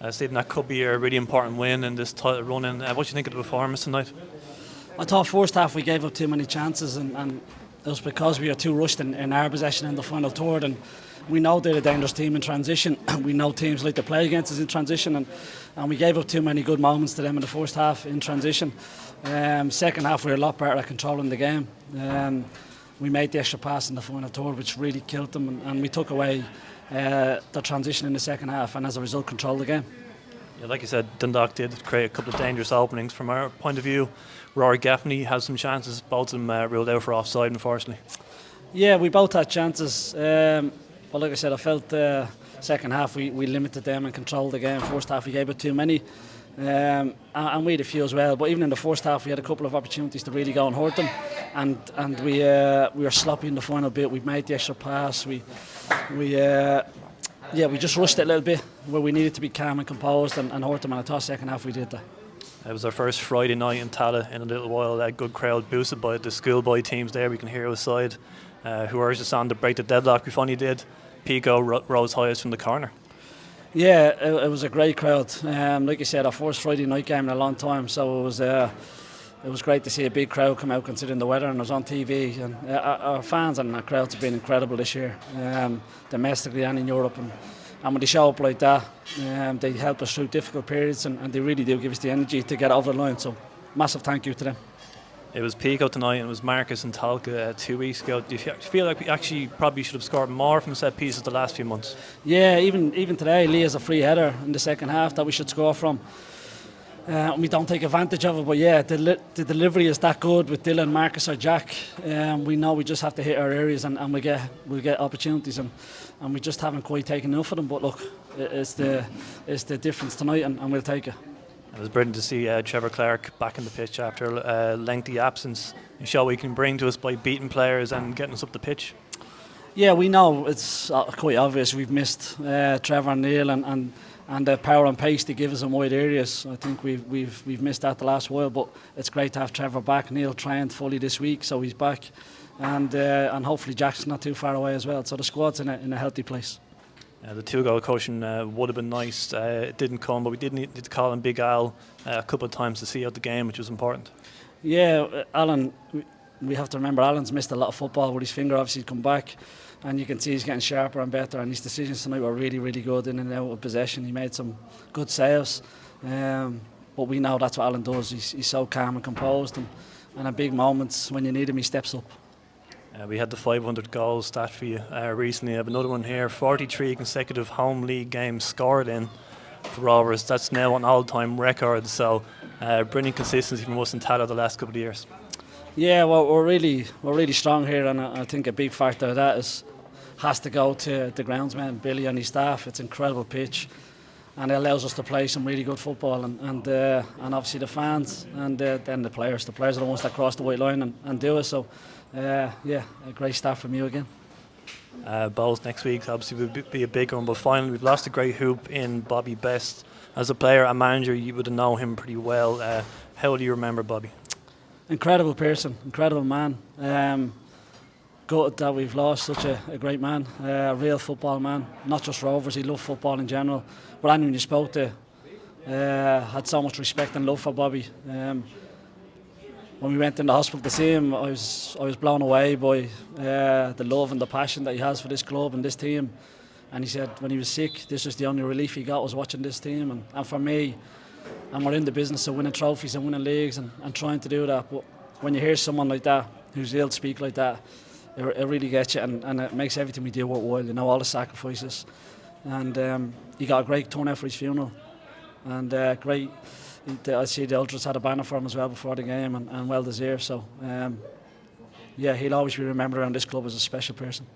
Stephen, that could be a really important win in this title run. And what do you think of the performance tonight? I thought first half we gave up too many chances, and it was because we were too rushed in our possession in the final third. And we know they're a dangerous team in transition. We know teams like to play against us in transition, and we gave up too many good moments to them in the first half in transition. Second half we were a lot better at controlling the game. We made the extra pass in the final third, which really killed them, and we took away the transition in the second half, and as a result controlled the game. Yeah, like you said, Dundak did create a couple of dangerous openings. From our point of view, Rory Gaffney has some chances, both of them ruled out for offside, unfortunately. Yeah, we both had chances, but like I said, I felt second half we limited them and controlled the game. First half we gave it too many, and we had a few as well. But even in the first half we had a couple of opportunities to really go and hurt them, and we were sloppy in the final bit. We made the extra pass. We just rushed it a little bit where we needed to be calm and composed and hurt them. And I thought second half we did that. It was our first Friday night in Tallaght in a little while. A good crowd boosted by the schoolboy teams there. We can hear outside who urged us on to break the deadlock. We finally did. Pico rose highest from the corner. Yeah, it was a great crowd. Like you said, our first Friday night game in a long time, so it was great to see a big crowd come out considering the weather, and it was on TV. And our fans and our crowds have been incredible this year, domestically and in Europe. And when they show up like that, they help us through difficult periods, and they really do give us the energy to get over the line. So massive thank you to them. It was Pico tonight, and it was Marcus and Tallaght 2 weeks ago. Do you feel like we actually probably should have scored more from set pieces the last few months? Yeah, even today, Lee has a free header in the second half that we should score from. We don't take advantage of it, but yeah, the delivery is that good with Dylan, Marcus or Jack. We know we just have to hit our areas, and we'll get opportunities, and we just haven't quite taken enough of them. But look, it's the difference tonight, and we'll take it. It was brilliant to see Trevor Clark back in the pitch after a lengthy absence. You show what he can bring to us by beating players and getting us up the pitch. Yeah, we know it's quite obvious we've missed Trevor and Neil and the power and pace to give us in wide areas. I think we've missed that the last while, but it's great to have Trevor back. Neil trained fully this week, so he's back, and hopefully Jack's not too far away as well. So the squad's in a healthy place. The 2-goal cushion would have been nice. It didn't come, but we did need to call in Big Al a couple of times to see out the game, which was important. Yeah, Alan, we have to remember Alan's missed a lot of football with his finger. Obviously, he's come back, and you can see he's getting sharper and better. And his decisions tonight were really, really good in and out of possession. He made some good saves, but we know that's what Alan does. He's so calm and composed, and at big moments when you need him, he steps up. We had the 500 goals stat for you recently. I have another one here. 43 consecutive home league games scored in for Rovers. That's now an all-time record. So brilliant consistency from us in Tallaght the last couple of years. Yeah, well, we're really strong here, and I think a big factor of that has to go to the groundsman Billy and his staff. It's an incredible pitch, and it allows us to play some really good football, and obviously the fans, and then the players. The players are the ones that cross the white line and do it. So. A great start from you again. Bowls next week obviously will be a big one, but finally we've lost a great hoop in Bobby Best. As a player and manager, you would have known him pretty well. How do you remember Bobby? Incredible person, incredible man. Gutted that we've lost such a great man, a real football man. Not just Rovers, he loved football in general. But anyone you spoke to had so much respect and love for Bobby. When we went in the hospital to see him, I was blown away by the love and the passion that he has for this club and this team. And he said when he was sick, this was the only relief he got, was watching this team. And for me, and we're in the business of winning trophies and winning leagues and trying to do that. But when you hear someone like that, who's ill speak like that, it really gets you, and it makes everything we do worthwhile. You know, all the sacrifices. And he got a great turnout for his funeral. And great. I see the Ultras had a banner for him as well before the game, and well deserved. So, he'll always be remembered around this club as a special person.